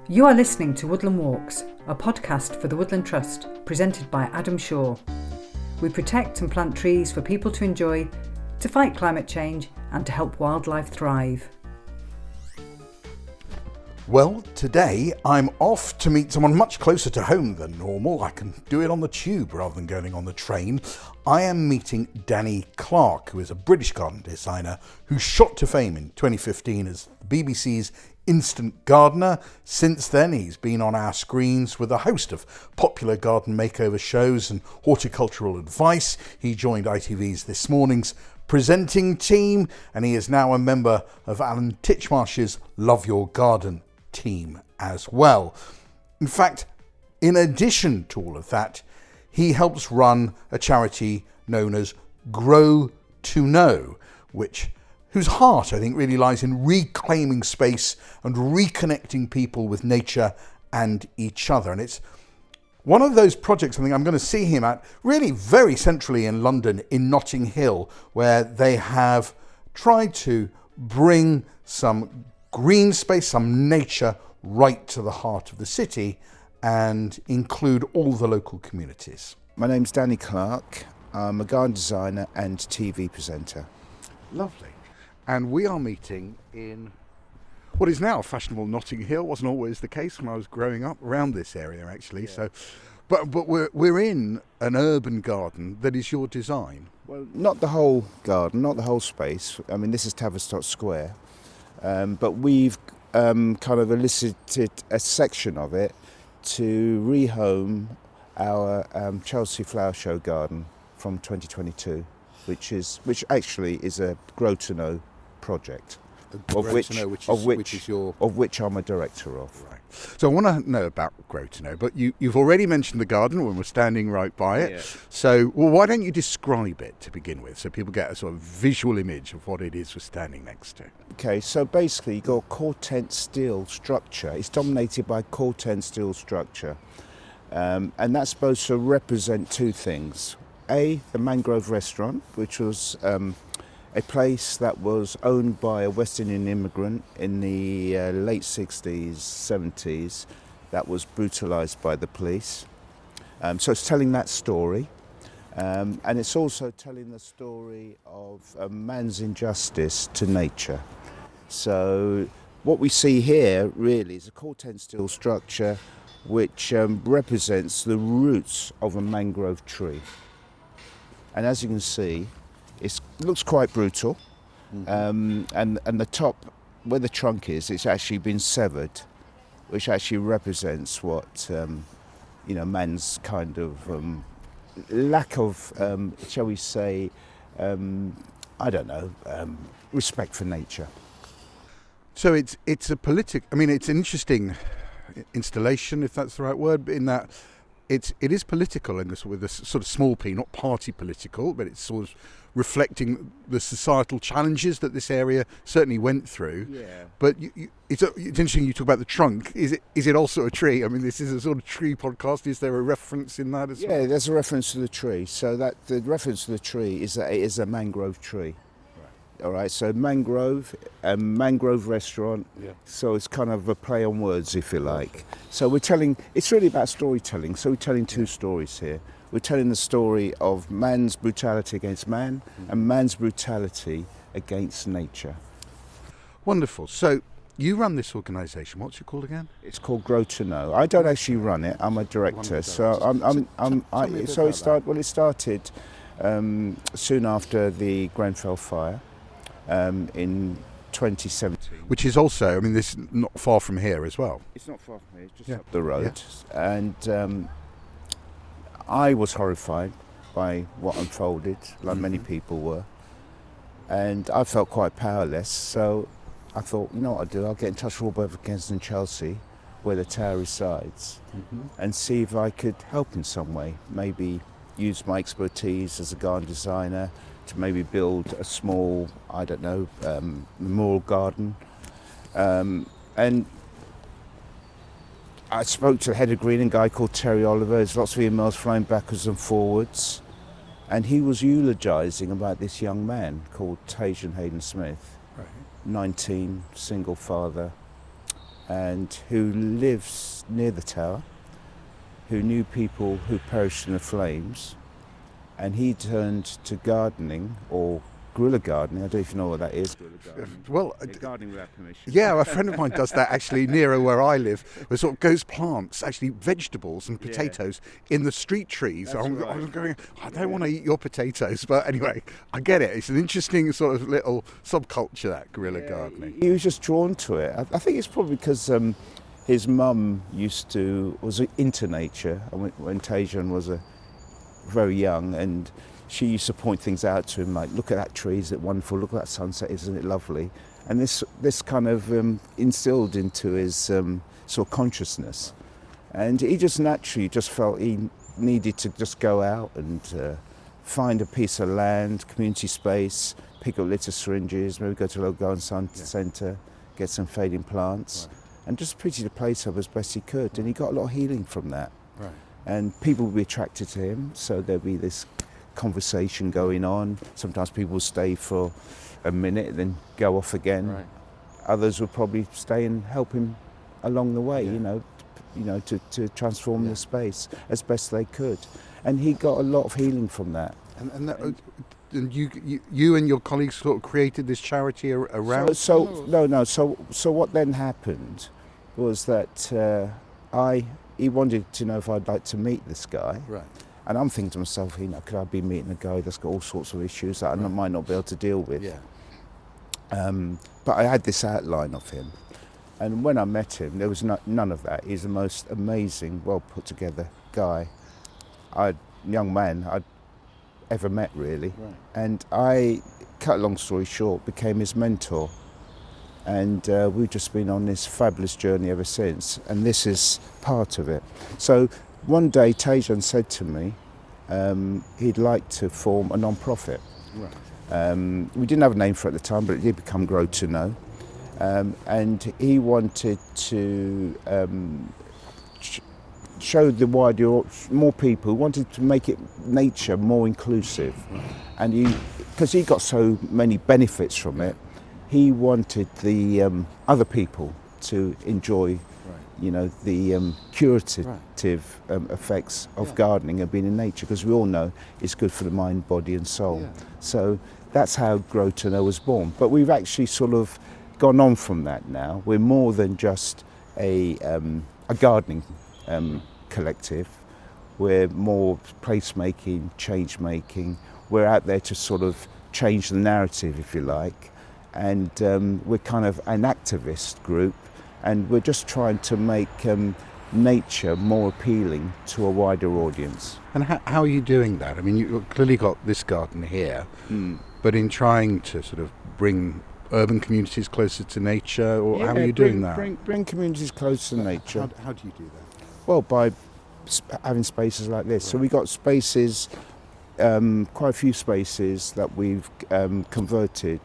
You are listening to Woodland Walks, a podcast for the Woodland Trust, presented by Adam Shaw. We protect and plant trees for people to enjoy, to fight climate change and to help wildlife thrive. Well, today I'm off to meet someone much closer to home than normal. I can do it on the tube rather than going on the train. I am meeting Danny Clarke, who is a British garden designer who shot to fame in 2015 as BBC's Instant Gardener. Since then, he's been on our screens with a host of popular garden makeover shows and horticultural advice. He joined ITV's This Morning's presenting team, and he is now a member of Alan Titchmarsh's Love Your Garden team as well. In fact, in addition to all of that, he helps run a charity known as Grow to Know, whose heart, I think, really lies in reclaiming space and reconnecting people with nature and each other. And it's one of those projects I think I'm going to see him at really very centrally in London, in Notting Hill, where they have tried to bring some green space, some nature right to the heart of the city and include all the local communities. My name's Danny Clarke. I'm a garden designer and TV presenter. Lovely. And we are meeting in what is now fashionable Notting Hill. Wasn't always the case when I was growing up around this area, actually. Yeah. But we're in an urban garden that is your design. Well, not the whole garden, not the whole space. I mean, this is Tavistock Square, but we've kind of elicited a section of it to rehome our Chelsea Flower Show garden from 2022, which actually is a Grow to Know project, of which I'm a director of. Right. So I want to know about Grow to Know, but you've already mentioned the garden when we're standing right by it. Yeah. So, why don't you describe it to begin with, so people get a sort of visual image of what it is we're standing next to? Okay, so basically you've got a Corten steel structure. It's dominated by Corten steel structure, and that's supposed to represent two things. The Mangrove Restaurant, which was a place that was owned by a West Indian immigrant in the late 60s, 70s, that was brutalised by the police. So it's telling that story. And it's also telling the story of man's injustice to nature. So what we see here really is a Corten steel structure which represents the roots of a mangrove tree. And as you can see, it looks quite brutal, and the top, where the trunk is, it's actually been severed, which actually represents what man's kind of lack of, shall we say, respect for nature. So it's a it's an interesting installation, if that's the right word, in that it is political in this, with a sort of small p, not party political, but it's sort of reflecting the societal challenges that this area certainly went through. Yeah. But it's interesting you talk about the trunk. Is it also a tree? I mean, this is a sort of tree podcast. Is there a reference in that as well? Yeah, there's a reference to the tree. So that the reference to the tree is that it is a mangrove tree. Right. All right. So mangrove, a mangrove restaurant. Yeah. So it's kind of a play on words, if you like. So it's really about storytelling. So we're telling two stories here. We're telling the story of man's brutality against man and man's brutality against nature. Wonderful. So you run this organisation. What's it called again? It's called Grow to Know. I don't actually run it. I'm a director. So it started soon after the Grenfell fire in 2017. Which is also, this is not far from here as well. It's not far from here. It's just up the road. Yeah. And I was horrified by what unfolded, like many people were, and I felt quite powerless. So I thought, you know what I'll do? I'll get in touch with Robert Kensington, Chelsea, where the tower resides, and see if I could help in some way. Maybe use my expertise as a garden designer to maybe build a small, memorial garden, and I spoke to the head of greening, a guy called Terry Oliver. There's lots of emails flying backwards and forwards. And he was eulogising about this young man called Tajan Hayden Smith, right. 19, single father, and who lives near the tower, who knew people who perished in the flames, and he turned to gardening, or guerrilla gardening. I don't know if you know what that is. Guerrilla gardening. Well, Gardening without permission. yeah, a friend of mine does that actually nearer where I live, where sort of goes plants, actually vegetables and potatoes in the street trees. That's I'm right. going, I don't want to eat your potatoes, but anyway, I get it. It's an interesting sort of little subculture, that guerrilla gardening. He was just drawn to it. I think it's probably because his mum was into nature when Tajan was very young, and she used to point things out to him, like, look at that tree, is it wonderful, look at that sunset, isn't it lovely? And this kind of instilled into his sort of consciousness. And he just naturally just felt he needed to just go out and find a piece of land, community space, pick up litter syringes, maybe go to a local garden centre, get some fading plants, and just pretty the place up as best he could. And he got a lot of healing from that. Right. And people would be attracted to him, so there'd be this conversation going on. Sometimes people would stay for a minute, then go off again. Right. Others would probably stay and help him along the way, to transform the space as best they could. And he got a lot of healing from that. And you and your colleagues sort of created this charity around? So what then happened was that he wanted to know if I'd like to meet this guy. Right. And I'm thinking to myself, could I be meeting a guy that's got all sorts of issues that I might not be able to deal with? Yeah. But I had this outline of him. And when I met him, there was none of that. He's the most amazing, well put together guy, young man I'd ever met, really. Right. And I, cut a long story short, became his mentor. And we've just been on this fabulous journey ever since. And this is part of it. So one day Tajan said to me he'd like to form a non-profit. Right. We didn't have a name for it at the time, but it did become Grow to Know. And he wanted to show the wider, more people, wanted to make nature more inclusive. Right. And because he got so many benefits from it, he wanted the other people to enjoy the curative effects of gardening and being in nature, because we all know it's good for the mind, body and soul. Yeah. So that's how Grow to Know was born. But we've actually sort of gone on from that now. We're more than just a gardening collective. We're more place-making, change-making. We're out there to sort of change the narrative, if you like. And we're kind of an activist group, and we're just trying to make nature more appealing to a wider audience. And how are you doing that? I mean, you've clearly got this garden here, but in trying to sort of bring urban communities closer to nature, or how are you doing that? Bring communities closer to nature. How do you do that? Well, by having spaces like this. Right. So we've got spaces, quite a few spaces that we've converted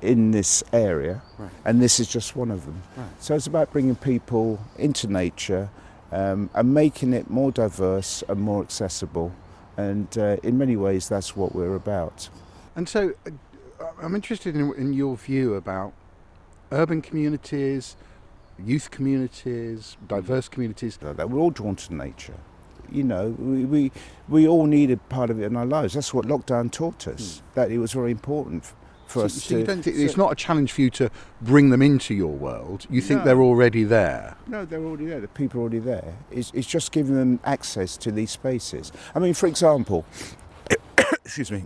in this area, right. And this is just one of them. Right. So it's about bringing people into nature and making it more diverse and more accessible, and in many ways that's what we're about. And so I'm interested in your view about urban communities, youth communities, diverse communities. We're all drawn to nature. We all needed part of it in our lives. That's what lockdown taught us, that it was very important for us to... You don't think it's not a challenge for you to bring them into your world? You think they're already there? No, they're already there. The people are already there. It's just giving them access to these spaces. I mean, for example, excuse me,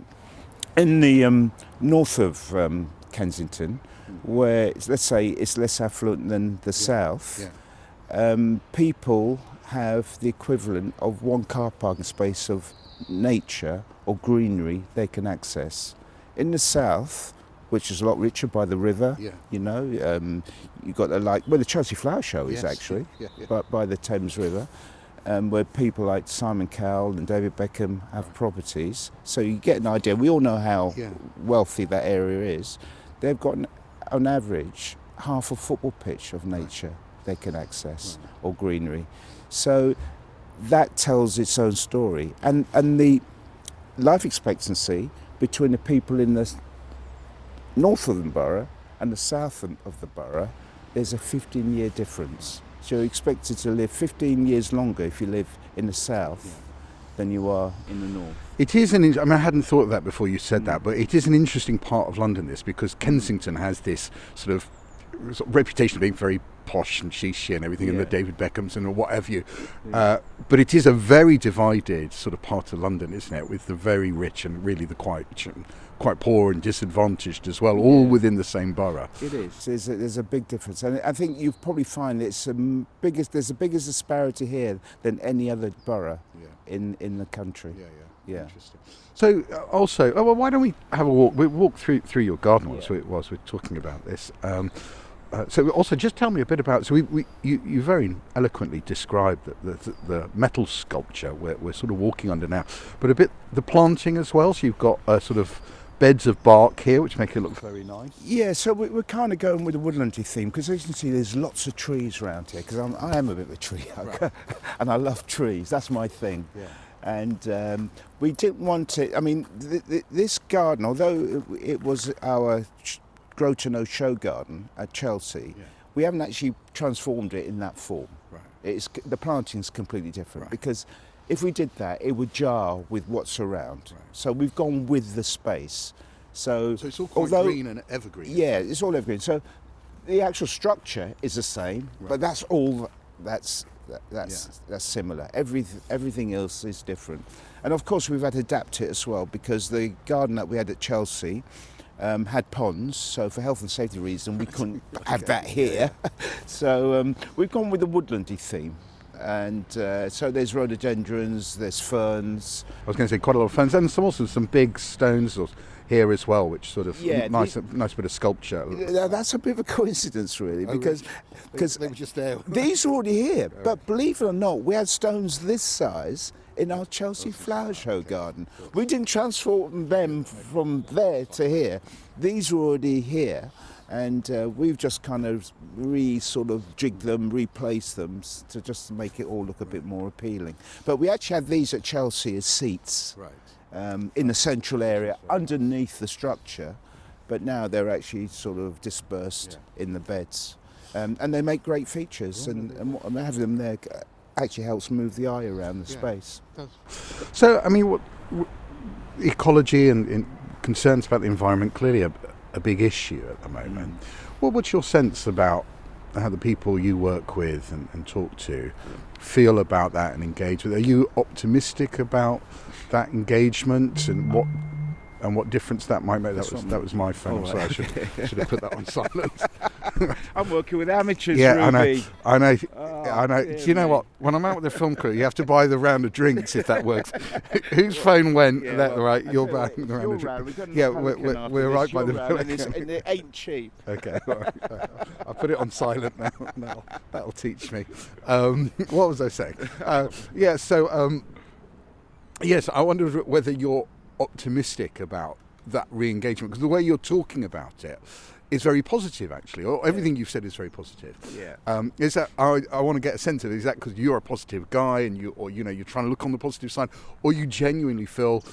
in the north of Kensington, where, let's say, it's less affluent than the south, people have the equivalent of one car parking space of nature or greenery they can access. In the south, which is a lot richer by the river, you've got where the Chelsea Flower Show is actually, but by the Thames River, where people like Simon Cowell and David Beckham have properties. So you get an idea. We all know how wealthy that area is. They've got, on average, half a football pitch of nature they can access, or greenery. So that tells its own story. And the life expectancy between the people in the north of the borough and the south of the borough there's a 15-year difference. So you're expected to live 15 years longer if you live in the south than you are in the north. It is I mean, I hadn't thought of that before you said that, but it is an interesting part of London, this, because Kensington has this sort of reputation of being very posh and chic and everything, and the David Beckhams and what have you. But it is a very divided sort of part of London, isn't it? With the very rich and really the quite poor and disadvantaged as well, all within the same borough. It is. There's a big difference, and I think you probably find there's a biggest disparity here than any other borough in the country. Yeah. Interesting. So also, why don't we have a walk? We walk through your garden whilst we're talking about this. So also, just tell me a bit about. So you very eloquently described the metal sculpture we're sort of walking under now, but a bit the planting as well. So you've got sort of beds of bark here, which make it look very nice. Yeah, so we're kind of going with a woodlandy theme, because as you can see, there's lots of trees around here. Because I am a bit of a tree hugger, and I love trees. That's my thing. Yeah. And we didn't want it. I mean, this garden, although it was our Grow to Know show garden at Chelsea, we haven't actually transformed it in that form. Right. The planting's completely different, because if we did that, it would jar with what's around. Right. So we've gone with the space. So it's all quite green and evergreen. Yeah, it's all evergreen. So the actual structure is the same, but that's all. That's similar. Everything else is different, and of course we've had to adapt it as well, because the garden that we had at Chelsea had ponds, so for health and safety reasons we couldn't have that here. So we've gone with the woodlandy theme, and so there's rhododendrons, there's ferns. I was going to say quite a lot of ferns, and also some big stones here as well, which sort of nice bit of sculpture. That's a bit of a coincidence, really, because they were just there. These are already here, but believe it or not, we had stones this size in our Chelsea Flower Show garden. We didn't transform them from there to here. These were already here, and we've just kind of sort of jigged them, replaced them to just make it all look a bit more appealing. But we actually had these at Chelsea as seats. Right. In the central area underneath the structure, but now they're actually sort of dispersed in the beds, and they make great features, and having them there actually helps move the eye around the space. So I mean, what ecology and concerns about the environment, clearly a big issue at the moment. What's your sense about how the people you work with and talk to feel about that and engage with it? Are you optimistic about that engagement and what difference that might make? That was my phone, so I should have put that on silent. I'm working with amateurs. Yeah, Ruby. I know. Do you know what? When I'm out with the film crew, you have to buy the round of drinks if that works. Whose phone went? Right, you're buying the round of drinks. Yeah, we're right by the. And it ain't cheap. Okay, right. I'll put it on silent now. That'll teach me. What was I saying? Yes, I wonder whether you're optimistic about that re-engagement, because the way you're talking about it is very positive, actually, or everything you've said is very positive. Is that I want to get a sense of it, is that because you're a positive guy and you're trying to look on the positive side, or you genuinely feel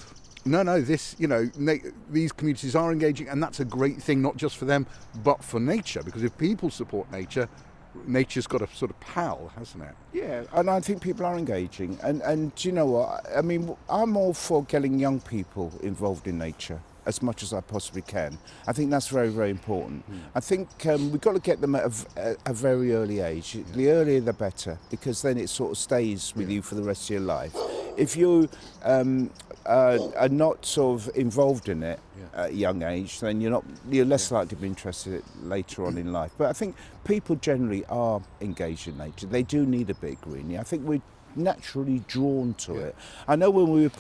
these communities are engaging, and that's a great thing, not just for them but for nature, because if people support nature's got a sort of pal, hasn't it? Yeah, and I think people are engaging, and do you know what? I mean, I'm all for getting young people involved in nature as much as I possibly can. I think that's very, very important. I think we've got to get them at a very early age. The earlier the better, because then it sort of stays with you for the rest of your life. If you are not sort of involved in it at a young age, then you're less likely to be interested later on in life. But I think people generally are engaged in nature. They do need a bit of greenery. I think we're naturally drawn to it. I know when we were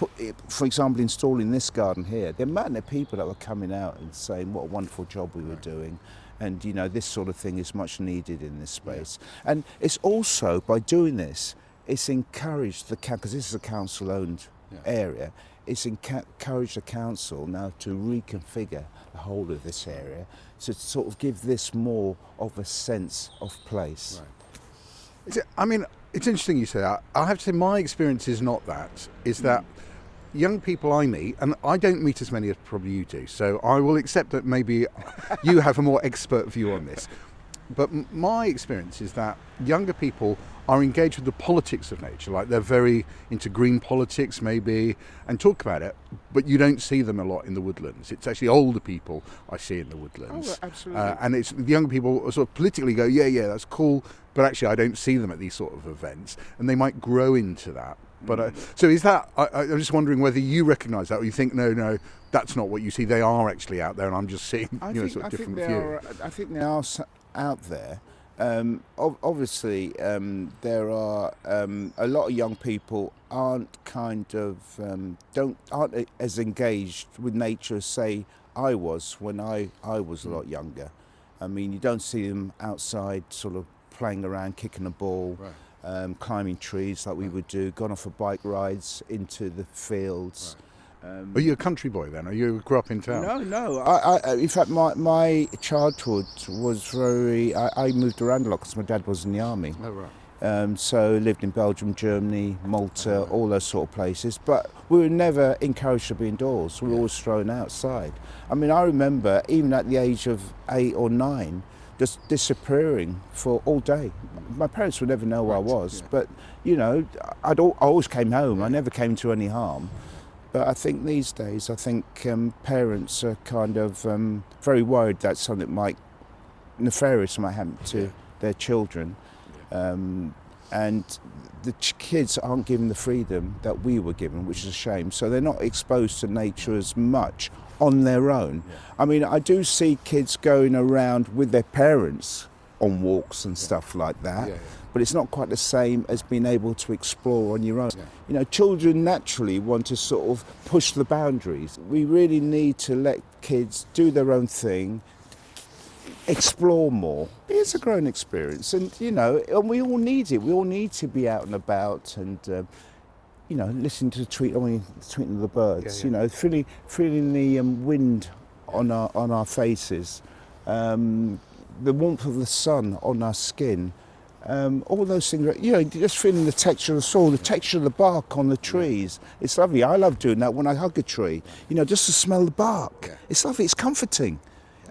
for example, installing this garden here, the amount of people that were coming out and saying what a wonderful job we were doing, and this sort of thing is much needed in this space. And it's also, by doing this, it's encouraged because this is a council-owned area, it's encouraged the council now to reconfigure the whole of this area to sort of give this more of a sense of place. It's interesting you say that. I have to say my experience is not that. Is that young people I meet, and I don't meet as many as probably you do, so I will accept that maybe you have a more expert view on this. But my experience is that younger people are engaged with the politics of nature, like they're very into green politics maybe, and talk about it, but you don't see them a lot in the woodlands. It's actually older people I see in the woodlands. Oh, absolutely. And it's the younger people sort of politically go, yeah, that's cool, but actually I don't see them at these sort of events, and they might grow into that. But so is that, I'm just wondering whether you recognise that, or you think, no, that's not what you see, they are actually out there, and I'm just seeing sort of different view. I think they are out there. Obviously, there are a lot of young people aren't as engaged with nature as, say, I was when I was a lot younger. I mean, you don't see them outside sort of playing around, kicking a ball, climbing trees like we would do, gone off for bike rides into the fields. Are you a country boy then? Or you grew up in town? No. I in fact, my childhood was very. I moved around a lot because my dad was in the army. Oh, right. So lived in Belgium, Germany, Malta, all those sort of places. But we were never encouraged to be indoors. We were always thrown outside. I mean, I remember even at the age of 8 or 9, just disappearing for all day. My parents would never know where I was, but I always came home. I never came to any harm. But I think these days, parents are kind of very worried that something nefarious might happen to their children. And the kids aren't given the freedom that we were given, which is a shame. So they're not exposed to nature as much on their own. I mean, I do see kids going around with their parents on walks and stuff like that. But it's not quite the same as being able to explore on your own. Children naturally want to sort of push the boundaries. We really need to let kids do their own thing, explore more. It's a growing experience, and and we all need it. We all need to be out and about and listening to the tweeting of the birds. Feeling the wind on our faces, the warmth of the sun on our skin. All those things, just feeling the texture of the soil, the texture of the bark on the trees. It's lovely. I love doing that when I hug a tree. Just to smell the bark. Yeah. It's lovely. It's comforting,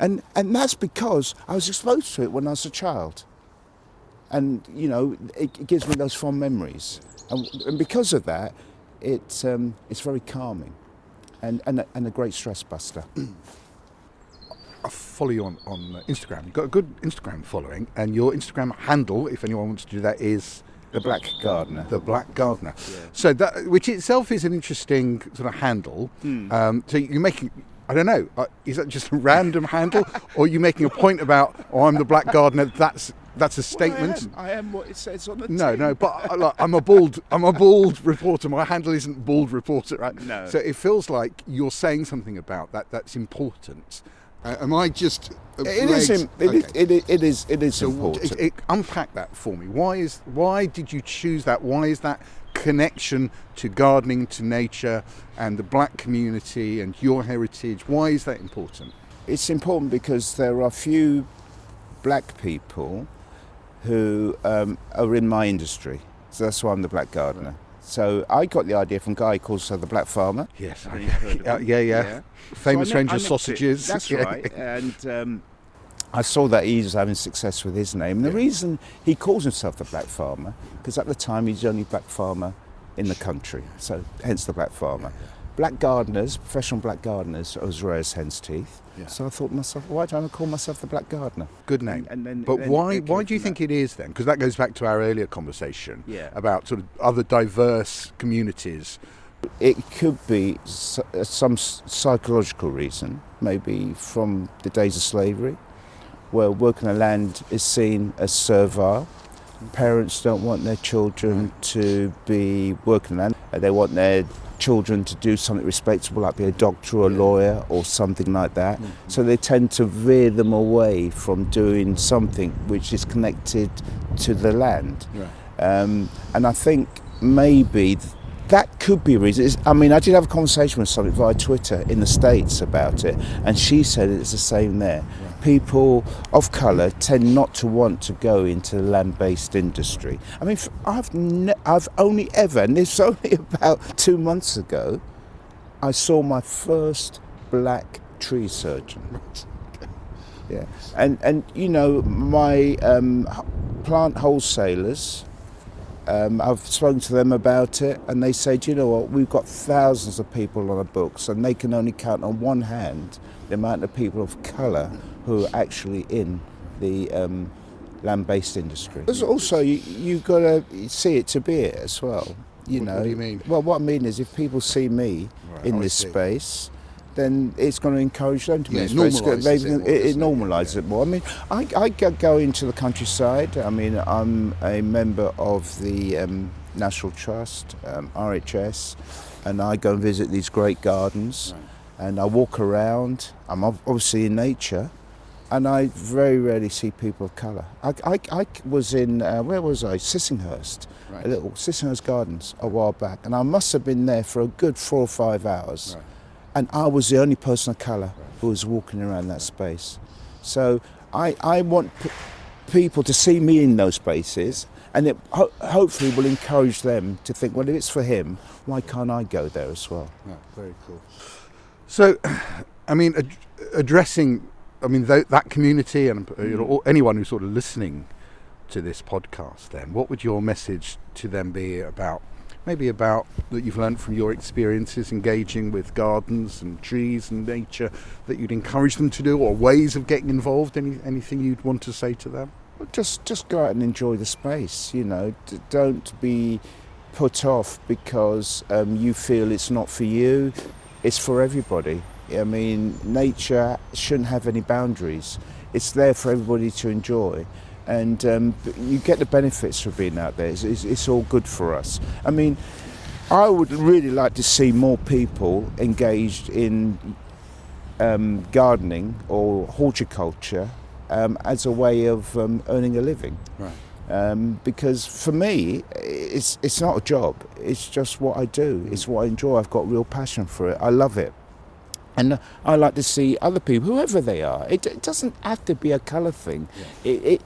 and that's because I was exposed to it when I was a child, and it gives me those fond memories, and because of that, it's very calming, and a great stress buster. I follow you on Instagram. You've got a good Instagram following, and your Instagram handle, if anyone wants to do that, is The Black Gardener. The Black Gardener. Yeah. So that, which itself is an interesting sort of handle. So you're making, I don't know, is that just a random handle, or are you making a point about, I'm the Black Gardener? That's a statement. Well, I am what it says on the tin. No, but I'm a bald reporter. My handle isn't bald reporter, right? No. So it feels like you're saying something about that that's important. Am I just? It is So important. Unpack that for me. Why did you choose that? Why is that connection to gardening, to nature, and the black community and your heritage? Why is that important? It's important because there are few black people who are in my industry. So that's why I'm the Black Gardener. Right. So I got the idea from a guy called the Black Farmer. Yes, yeah. Famous range of sausages. That's right. And I saw that he was having success with his name. And the reason he calls himself the Black Farmer, because at the time he's the only black farmer in the country. So hence the Black Farmer. Black gardeners, professional black gardeners, are as rare as hen's teeth. Yeah. So I thought to myself, why don't I call myself the Black Gardener? Good name. But why do you think it is then? Because that goes back to our earlier conversation about sort of other diverse communities. It could be some psychological reason, maybe from the days of slavery, where working on land is seen as servile. Parents don't want their children to be working land. They want their children to do something respectable, like be a doctor or a lawyer or something like that. Mm-hmm. So they tend to veer them away from doing something which is connected to the land. Right. And I think maybe that could be a reason. I did have a conversation with somebody via Twitter in the States about it, and she said it's the same there. Yeah. People of colour tend not to want to go into the land-based industry. I mean, I've only ever, and this was only about 2 months ago, I saw my first black tree surgeon. Yeah, and you know, my plant wholesalers, I've spoken to them about it, and they say, do you know what, we've got thousands of people on the books, and they can only count on one hand the amount of people of colour who are actually in the land-based industry. There's also, you've got to see it to be it as well. You know, what do you mean? Well, what I mean is, if people see me in this space, then it's going to encourage them to be in this space. It normalises it more. I mean, I go into the countryside. I mean, I'm a member of the National Trust, RHS, and I go and visit these great gardens, and I walk around. I'm obviously in nature, and I very rarely see people of colour. I was in, where was I? Sissinghurst, a little Sissinghurst Gardens a while back, and I must have been there for a good 4 or 5 hours. And I was the only person of colour who was walking around that space. So I want people to see me in those spaces, and it hopefully will encourage them to think, well, if it's for him, why can't I go there as well? Yeah, very cool. So, I mean, addressing, I mean, that community and anyone who's sort of listening to this podcast, then, what would your message to them be about? Maybe about that you've learned from your experiences engaging with gardens and trees and nature that you'd encourage them to do, or ways of getting involved. Anything you'd want to say to them? Just go out and enjoy the space. You know, don't be put off because you feel it's not for you. It's for everybody. I mean, nature shouldn't have any boundaries. It's there for everybody to enjoy. And you get the benefits from being out there. It's all good for us. I mean, I would really like to see more people engaged in gardening or horticulture as a way of earning a living. Because for me, it's not a job. It's just what I do. It's what I enjoy. I've got real passion for it. I love it. And I like to see other people, whoever they are. It doesn't have to be a colour thing.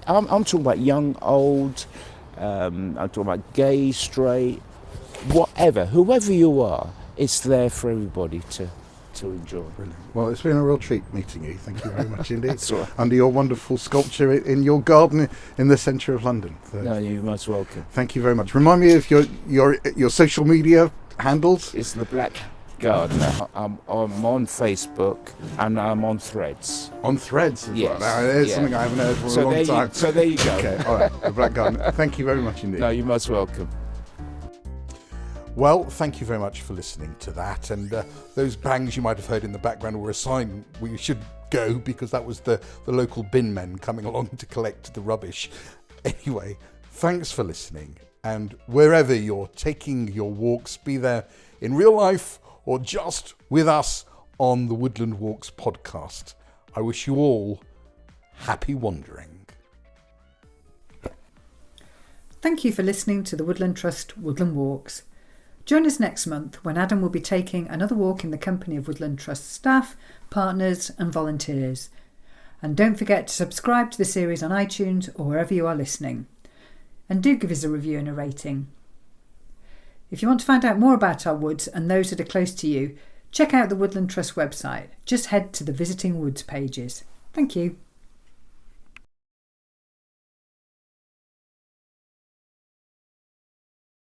I'm talking about young, old, I'm talking about gay, straight, whatever. Whoever you are, it's there for everybody to enjoy. Brilliant. Well, it's been a real treat meeting you. Thank you very much indeed. That's all right. Under your wonderful sculpture in your garden in the centre of London. So, no, you're most welcome. Thank you very much. Remind me of your social media handles. It's the Black Gardener. I'm on Facebook and I'm on Threads. On Threads as yes. well. Now, there's something I haven't heard for a long time. So there you go. Okay, all right. The Black Gardener. Thank you very much indeed. No, you're most welcome. Well, thank you very much for listening to that. And those bangs you might have heard in the background were a sign we should go, because that was the local bin men coming along to collect the rubbish. Anyway, thanks for listening. And wherever you're taking your walks, be there in real life or just with us on the Woodland Walks podcast, I wish you all happy wandering. Thank you for listening to the Woodland Trust Woodland Walks. Join us next month when Adam will be taking another walk in the company of Woodland Trust staff, partners and volunteers. And don't forget to subscribe to the series on iTunes or wherever you are listening. And do give us a review and a rating. If you want to find out more about our woods and those that are close to you, check out the Woodland Trust website. Just head to the Visiting Woods pages. Thank you.